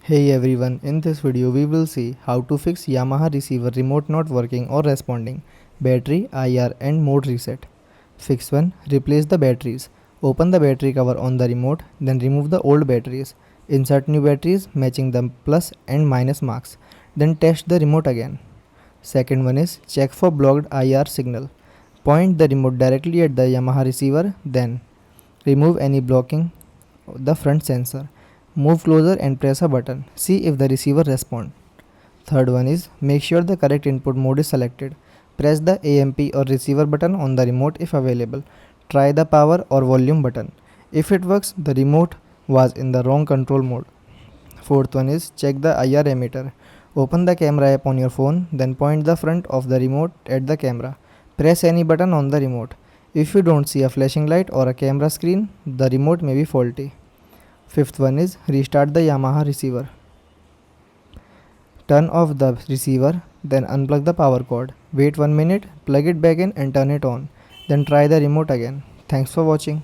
Hey everyone, in this video we will see how to fix Yamaha receiver remote not working or responding, battery, IR and mode reset. Fix 1. Replace the batteries. Open the battery cover on the remote, then remove the old batteries. Insert new batteries matching the plus and minus marks. Then test the remote again. Second one is check for blocked IR signal. Point the remote directly at the Yamaha receiver, then remove any blocking the front sensor. Move closer and press a button. See if the receiver responds. Third one is make sure the correct input mode is selected. Press the AMP or receiver button on the remote if available. Try the power or volume button. If it works, the remote was in the wrong control mode. Fourth one is check the IR emitter. Open the camera app on your phone, then point the front of the remote at the camera. Press any button on the remote. If you don't see a flashing light or a camera screen, the remote may be faulty. Fifth one is restart the Yamaha receiver. Turn off the receiver, then unplug the power cord. Wait 1 minute, plug it back in and turn it on. Then try the remote again. Thanks for watching.